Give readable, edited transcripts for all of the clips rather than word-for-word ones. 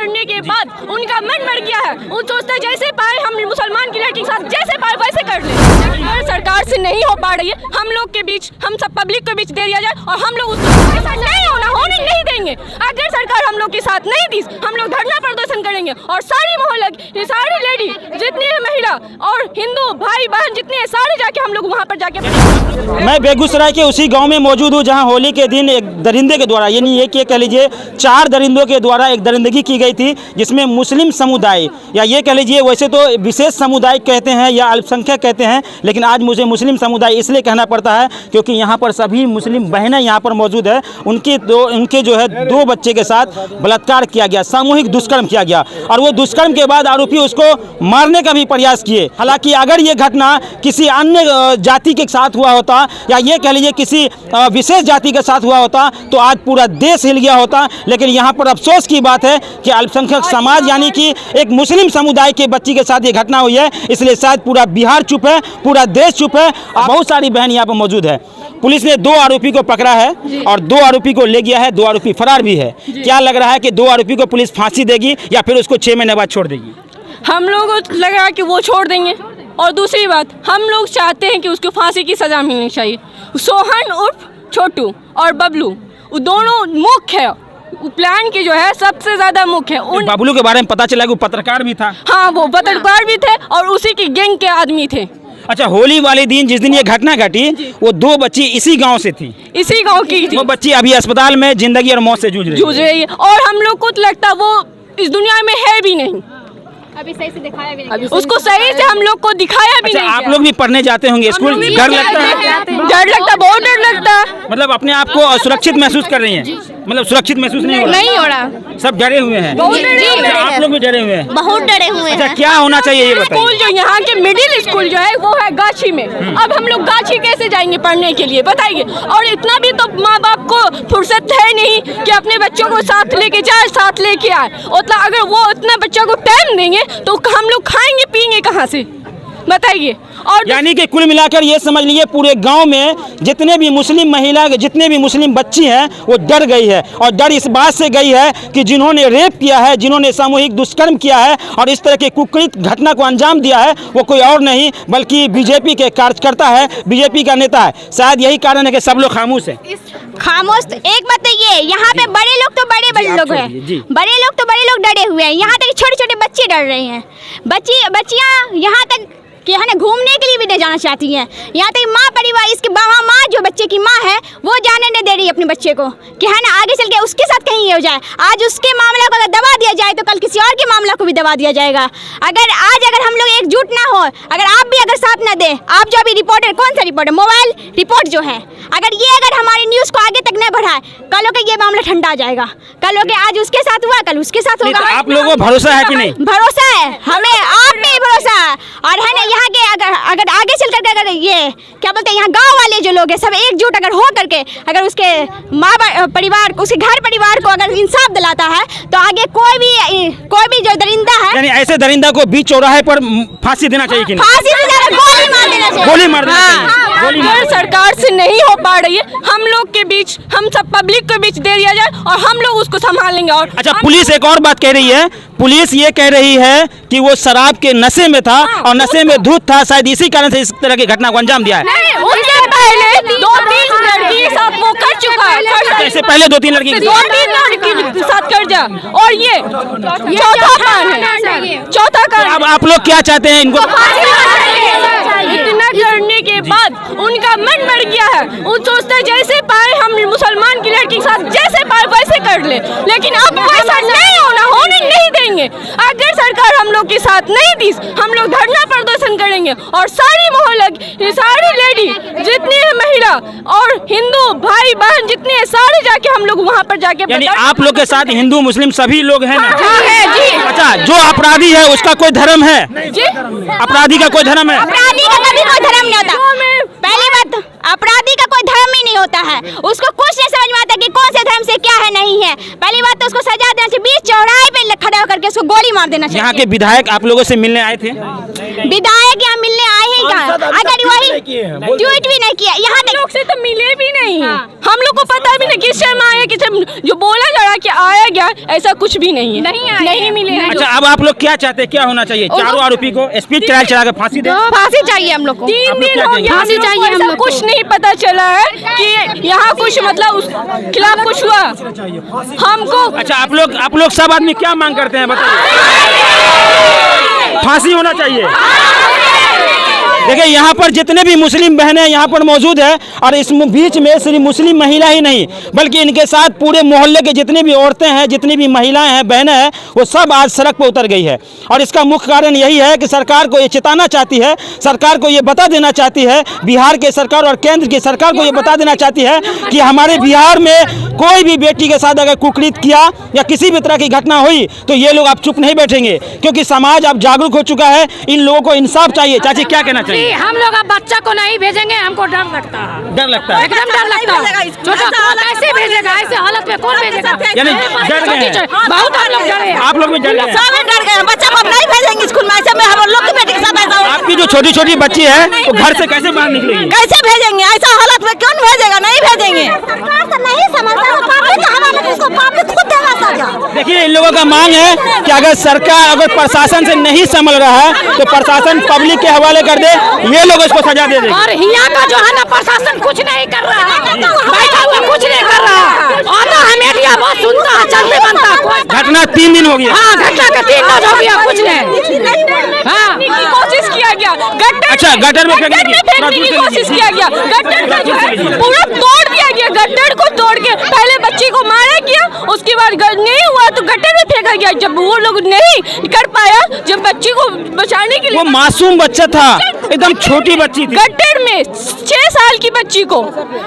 करने के बाद उनका मन मर गया है। वो सोचते जैसे पाए हम मुसलमान की लड़की के साथ जैसे पाए वैसे कर ले। अगर सरकार से नहीं हो पा रही है, हम लोग के बीच, हम सब पब्लिक के बीच दे दिया जाए और हम लोग उसके साथ नहीं होने नहीं देंगे। अगर सरकार हम लोग के साथ नहीं दी, हम लोग धरना प्रदर्शन करेंगे और सारी मोहल्ला, सारी लेडी जितनी है, महिला और हिंदू भाई बहन जितने हैं, सारे जाके हम लोग वहाँ पर जाके। मैं बेगूसराय के उसी गांव में मौजूद हूँ जहां होली के दिन एक दरिंदे के द्वारा, यानी ये कह लीजिए 4 दरिंदों के द्वारा एक दरिंदगी की गई थी, जिसमें मुस्लिम समुदाय, या ये कह लीजिए वैसे तो विशेष समुदाय कहते हैं या अल्पसंख्यक कहते हैं, लेकिन आज मुझे मुस्लिम समुदाय इसलिए कहना पड़ता है क्योंकि यहाँ पर सभी मुस्लिम बहनें यहाँ पर मौजूद है। उनके जो है 2 बच्चे के साथ बलात्कार किया गया, सामूहिक दुष्कर्म किया गया और वो दुष्कर्म के बाद आरोपी उसको मारने का भी प्रयास किए। हालांकि अगर ये घटना किसी अन्य जाति के साथ हुआ होता या ये कह लीजिए किसी विशेष जाति के साथ हुआ होता तो आज पूरा देश हिल गया होता, लेकिन यहाँ पर अफसोस की बात है कि अल्पसंख्यक समाज यानी कि एक मुस्लिम समुदाय के बच्ची के साथ ये घटना हुई है, इसलिए शायद पूरा बिहार चुप है, पूरा देश चुप है। बहुत सारी बहन यहाँ पर मौजूद है। पुलिस ने 2 आरोपी को पकड़ा है और 2 आरोपी को ले गया है, 2 आरोपी फरार भी है। क्या लग रहा है कि 2 आरोपी को पुलिस फांसी देगी या फिर उसको 6 महीने बाद छोड़ देगी? हम लोग को लग रहा है कि वो छोड़ देंगे और दूसरी बात, हम लोग चाहते हैं कि उसको फांसी की सज़ा मिलनी चाहिए। सोहन उर्फ छोटू और बबलू दोनों मुख्य है, प्लान की जो है सबसे ज्यादा मुख्य है। उन बबलू के बारे में पता चला कि वो पत्रकार भी था। हाँ, वो पत्रकार भी थे और उसी की गैंग के आदमी थे। अच्छा, होली वाले दिन जिस दिन ये घटना घटी वो 2 बच्ची इसी गांव से थी, इसी गांव की थी। वो बच्ची अभी अस्पताल में जिंदगी और मौत से जूझ रही है और हम लोग को तो लगता वो इस दुनिया में है भी नहीं, अभी सही से दिखाया भी नहीं, उसको सही से हम लोग को दिखाया भी नहीं। आप लोग भी पढ़ने जाते होंगे स्कूल, डर लगता है? डर लगता, बहुत डर लगता है। मतलब अपने आप को सुरक्षित महसूस कर रही हैं? मतलब सुरक्षित महसूस नहीं हो रहा, सब डरे हुए हैं। आप लोग भी डरे हुए हैं? बहुत डरे हुए हैं। अच्छा, क्या होना चाहिए ये बताइए? स्कूल जो यहाँ के मिडिल स्कूल जो है वो है गाछी में। अब हम लोग गाछी कैसे जाएंगे पढ़ने के लिए बताइए? और इतना भी तो माँ बाप को फुर्सत है नहीं कि अपने बच्चों को साथ लेके जाए, साथ लेके आए। उतना अगर वो उतना बच्चों को टाइम देंगे तो हम लोग खाएंगे पिएंगे कहाँ से बताइए? और यानी कि कुल मिलाकर ये समझ लीजिए पूरे गांव में जितने भी मुस्लिम महिला, जितने भी मुस्लिम बच्ची हैं वो डर गई है, और डर इस बात से गई है कि जिन्होंने रेप किया है, जिन्होंने सामूहिक दुष्कर्म किया है और इस तरह के कुकृत घटना को अंजाम दिया है वो कोई और नहीं बल्कि बीजेपी के कार्यकर्ता है, बीजेपी का नेता है। शायद यही कारण है कि सब लोग खामोश है। खामोश तो एक बात तो ये, यहाँ पे बड़े लोग तो बड़े लोग हैं, बड़े लोग डरे हुए हैं। यहाँ तक छोटे छोटे बच्चे डर रहे हैं। बच्चियाँ यहाँ तक कि है ना घूमने के लिए भी नहीं जाना चाहती हैं। यहाँ तक माँ परिवार, इसके माँ जो बच्चे की माँ है वो जाने नहीं दे रही है अपने बच्चे को कि है ना आगे चल के उसके साथ कहीं ये हो जाए। आज उसके मामला को अगर दबा दिया जाए तो कल किसी और के मामला को भी दबा दिया जाएगा। अगर हम लोग एकजुट ना हो, अगर आप भी अगर साथ ना दें, आप जो अभी रिपोर्टर, कौन सा रिपोर्टर, मोबाइल रिपोर्ट जो है, अगर हमारी न्यूज़ को आगे तक नहीं बढ़ाए, कल हो के ये मामला ठंडा आ जाएगा। कल हो के आज उसके साथ हुआ, कल उसके साथ होगा। आप लोगों को भरोसा है कि नहीं? भरोसा है हमें, आप पे भरोसा है। और है ना यहाँ के अगर आगे चल करके अगर ये क्या बोलते हैं, यहाँ गांव वाले जो लोग हैं सब एकजुट अगर हो करके अगर उसके माँ परिवार को, उसके घर परिवार को अगर इंसाफ दिलाता है तो आगे कोई भी जो दरिंदा है, यानी ऐसे दरिंदा को बीच चौराहे पर फांसी देना चाहिए कि नहीं? फांसी से ज्यादा गोली मार देना चाहिए। गोली मार देना चाहिए। अगर सरकार से नहीं हो पा रही है, हम लोग के बीच, हम सब पब्लिक के बीच दे दिया जाए और हम लोग उसको संभाल लेंगे। और अच्छा, पुलिस एक और बात कह रही है, पुलिस ये कह रही है कि वो शराब के नशे में था और नशे में धुत था, शायद इसी कारण से इस तरह की घटना को अंजाम दिया है। उससे पहले 2-3 लड़की के साथ वो कर चुका है। इससे पहले 2-3 लड़की के साथ कर जा, और ये चौथा कांड है, चौथा कांड। अब आप लोग क्या चाहते हैं? इनको इतना करने के बाद उनका मन मर गया है। वो सोचते जैसे पाए हम मुसलमान की लड़की के साथ जैसे पाए वैसे कर ले, लेकिन अब वैसा नहीं होने नहीं देंगे। अगर सरकार हम लोग के साथ नहीं दी, हम लोग धरना प्रदर्शन करेंगे और सारी मोहल्ला, सारी लेडी जितनी है, महिला और हिंदू भाई बहन जितने हैं, सारे जाके हम लोग वहाँ पर जाके। यानी आप लोग के साथ हिंदू मुस्लिम सभी लोग हैं ना? है जी। अच्छा, जो अपराधी है उसका कोई धर्म है? जी, अपराधी का कोई धर्म है? अपराधी का कभी कोई धर्म नहीं होता। पहली बात, अपराधी का कोई धर्म ही नहीं होता है। उसको कुछ नहीं समझ में आता कि कौन से धर्म से क्या है नहीं है। पहली बात तो उसको सजा देना चाहिए, बीच चौराहे पे खड़ा होकर के उसको गोली मार देना चाहिए। यहाँ के विधायक आप लोगों से मिलने आए थे? विधायक यहाँ मिलने आए हैं क्या? अगर वही ट्वीट भी नहीं किया, यहाँ लोग से तो मिले भी नहीं। हम लोग को पता भी नहीं किस टाइम आए, किस टाइम जो बोला जा रहा कि आया गया, ऐसा कुछ भी नहीं है, नहीं मिले। अच्छा, अब आप लोग क्या चाहते हैं, क्या होना चाहिए? चारों आरोपी को स्पीड ट्रायल चला के फांसी दे? फांसी चाहिए हम लोग को। 3 दिन हो गया, फांसी चाहिए हम लोग को। कुछ नहीं पता चला है कि यहाँ कुछ मतलब उस खिलाफ कुछ हुआ हमको। अच्छा, आप लोग सब आदमी क्या मांग करते हैं बताइए? फांसी होना चाहिए। देखिए, यहाँ पर जितने भी मुस्लिम बहनें यहाँ पर मौजूद है, और इस बीच में सिर्फ मुस्लिम महिला ही नहीं बल्कि इनके साथ पूरे मोहल्ले के जितनी भी औरतें हैं, जितनी भी महिलाएं हैं, बहनें हैं, वो सब आज सड़क पर उतर गई है। और इसका मुख्य कारण यही है कि सरकार को ये चेताना चाहती है, सरकार को ये बता देना चाहती है, बिहार के सरकार और केंद्र की सरकार को ये बता देना चाहती है कि हमारे बिहार में कोई भी बेटी के साथ अगर कुकृत किया या किसी भी तरह की घटना हुई तो ये लोग अब चुप नहीं बैठेंगे, क्योंकि समाज अब जागरूक हो चुका है। इन लोगों को इंसाफ चाहिए। चाची, क्या कहना चाहिए? हम लोग अब बच्चा को नहीं भेजेंगे, हमको डर लगता है। डर लगता है? एकदम डर लगता है। छोटा कौन कैसे भेजेगा? ऐसे हालत में कौन भेजेगा? यानी डर गए हैं? बहुत हम लोग डरे हैं। आप लोग भी डर गए हैं? सब डर गए, बच्चा को नहीं भेजेंगे स्कूल में। ऐसे में हम लोग की बेटी के साथ ऐसा आपकी जो छोटी छोटी बच्ची है वो घर से कैसे बाहर निकलेगी? कैसे भेजेंगे? ऐसा हालत में कौन भेजेगा? नहीं भेजेंगे। सरकार तो नहीं समझता, पब्लिक हमारे इसको पब्लिक खुद देगा सजा। देखिए, इन लोगों का मांग है कि अगर सरकार, अगर प्रशासन से नहीं संभल रहा है तो प्रशासन पब्लिक के हवाले कर दे, ये लोग इसको सजा दे देंगे। और यहाँ का जो है ना, प्रशासन कुछ नहीं कर रहा है, बैठा हुआ कुछ नहीं कर रहा है। आता है मीडिया बहुत सुनता है, चलते बनता कोई। घटना 3 दिन हो गया। हाँ, घटना का 3 दिन हो गया, कुछ नहीं। हाँ, कोशिश किया गया, अच्छा, गटर में फेंकने की कोशिश किया गया, गट्टर का जो है पूरा तोड़ दिया गया। गट्टर को तोड़ के पहले बच्ची को मारा गया, उसके बाद नहीं हुआ तो गट्टर में फेंका गया। जब वो लोग नहीं कर पाया, जब बच्ची को बचाने के लिए, वो मासूम बच्चा था, एकदम छोटी बच्ची थी, गट्टर में 6 साल की बच्ची को,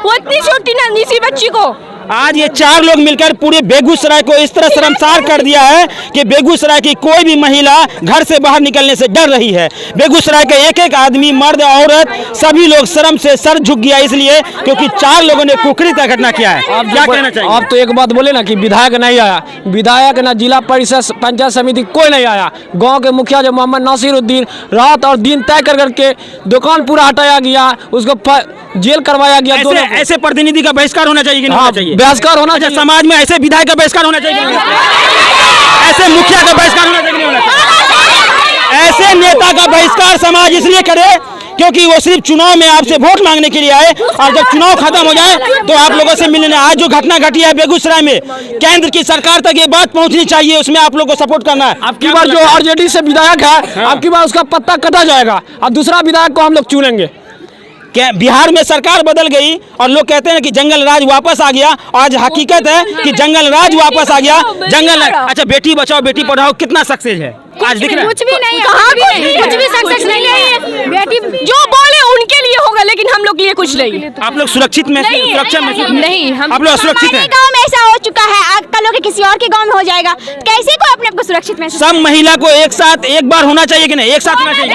वो इतनी छोटी नन्ही सी बच्ची को आज ये 4 लोग मिलकर पूरे बेगूसराय को इस तरह शर्मसार कर दिया है कि बेगूसराय की कोई भी महिला घर से बाहर निकलने से डर रही है। बेगूसराय के एक एक आदमी, मर्द, औरत, सभी लोग शर्म से सर झुक गया, इसलिए क्योंकि 4 लोगों ने कुकृत का घटना किया है। आप क्या कहना चाहिए? आप तो एक बात बोले ना कि विधायक नहीं आया, विधायक ना जिला परिषद पंचायत समिति कोई नहीं आया। गांव के मुखिया जो मोहम्मद नासिरुद्दीन, रात और दिन तय कर करके दुकान पूरा हटाया गया, उसको जेल करवाया गया। ऐसे प्रतिनिधि का बहिष्कार होना चाहिए कि नहीं होना चाहिए? बहिष्कार होना चाहिए। समाज में ऐसे विधायक का बहिष्कार होना चाहिए, ऐसे मुखिया का बहिष्कार होना चाहिए, नहीं होना चाहिए? ऐसे नेता का बहिष्कार समाज इसलिए करे क्योंकि वो सिर्फ चुनाव में आपसे वोट मांगने के लिए आए, और जब चुनाव खत्म हो जाए तो आप लोगों से मिलने। आज जो घटना घटी है बेगूसराय में, केंद्र की सरकार तक ये बात पहुंचनी चाहिए, उसमें आप लोग को सपोर्ट करना है। आपकी बार जो आरजेडी से विधायक है, आपकी बार उसका पत्ता कटा जाएगा और दूसरा विधायक को हम लोग चुनेंगे। क्या बिहार में सरकार बदल गई और लोग कहते हैं कि जंगल राज वापस आ गया? आज हकीकत है कि जंगल राज वापस आ गया। जंगल, अच्छा, बेटी बचाओ बेटी पढ़ाओ कितना सक्सेस है आज दिख रहा है? कुछ भी नहीं है, कुछ भी सक्सेस नहीं है। बेटी जो बोले उनके लिए होगा, लेकिन हम लोग के लिए कुछ नहीं। आप लोग सुरक्षित में, सुरक्षा में नहीं, आप लोग सुरक्षित हैं? गाँव में ऐसा हो चुका है, कल के किसी और के गाँव में हो जाएगा, कैसे को अपने आप को सुरक्षित महसूस? सब महिला को एक साथ एक बार होना चाहिए कि नहीं? एक साथ होना चाहिए।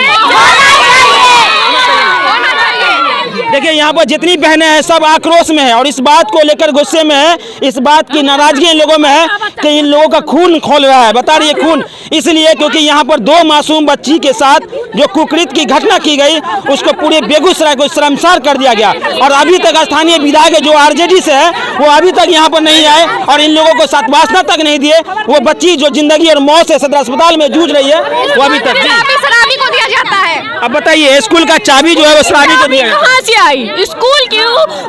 देखिए, यहाँ पर जितनी बहनें हैं सब आक्रोश में है और इस बात को लेकर गुस्से में है, इस बात की नाराजगी इन लोगों में है कि इन लोगों का खून खोल रहा है। बता रही है खून इसलिए क्योंकि यहाँ पर 2 मासूम बच्ची के साथ जो कुकृत की घटना की गई, उसको पूरे बेगूसराय को शर्मसार कर दिया गया। और अभी तक स्थानीय विधायक जो आरजेडी से है वो अभी तक यहाँ पर नहीं आए और इन लोगों को सांत्वना तक नहीं दिए। वो बच्ची जो जिंदगी और मौत से सदर अस्पताल में जूझ रही है, वो अभी तक शराबी को दिया जाता है। अब बताइए, स्कूल का चाबी जो है वो शराबी को दिया है। कहाँ से आई? स्कूल की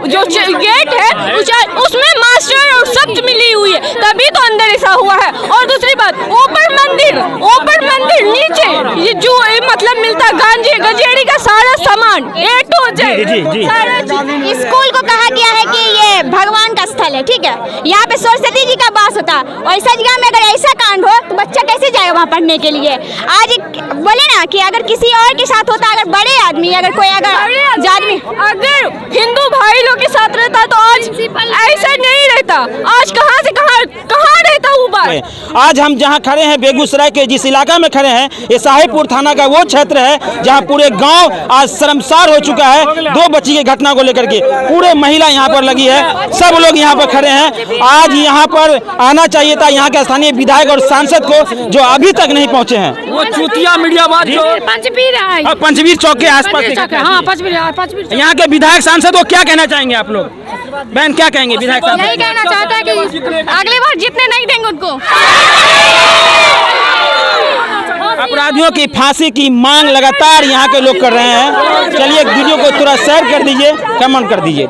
जो गेट है उसमें मास्टर और सब मिली हुई है, तभी तो अंदर ऐसा हुआ है। और दूसरी बात, ऊपर मंदिर नीचे ये जो मतलब मिलता गांजे गजेड़ी का सारा सामान A to Z। स्कूल को कहा गया है कि ये भगवान का स्थल है, ठीक है, यहाँ पे सरस्वती जी का वास होता है, और ऐसा जगह में अगर ऐसा कांड हो तो बच्चा कैसे जाएगा वहाँ पढ़ने के लिए? आज बोले ना कि अगर किसी और के साथ होता, अगर बड़े आदमी, अगर कोई अगर हिंदू भाई लोग के साथ रहता तो आज ऐसा नहीं रहता। आज कहाँ से कहाँ रहता था ऊपर। आज हम जहां खड़े हैं बेगूसराय के जिस इलाका में खड़े हैं, ये साहिबपुर थाना का वो क्षेत्र है जहां पूरे गांव आज शर्मसार हो चुका है 2 बच्ची की घटना को लेकर के। पूरे महिला यहां पर लगी है, सब लोग यहां पर खड़े हैं। आज यहां पर आना चाहिए था यहां के स्थानीय विधायक और सांसद को, जो अभी तक नहीं पहुंचे हैं। वो चूतिया मीडियाबाज जो पंचवीर चौक के आसपास यहाँ के विधायक सांसद को क्या कहना चाहेंगे आप लोग? बहन क्या कहेंगे विधायक सांसद? यही कहना चाहता है कि अगली बार जितने नहीं देंगे उनको। अपराधियों की फांसी की मांग लगातार यहाँ के लोग कर रहे हैं। चलिए वीडियो को थोड़ा शेयर कर दीजिए, कमेंट कर दीजिए।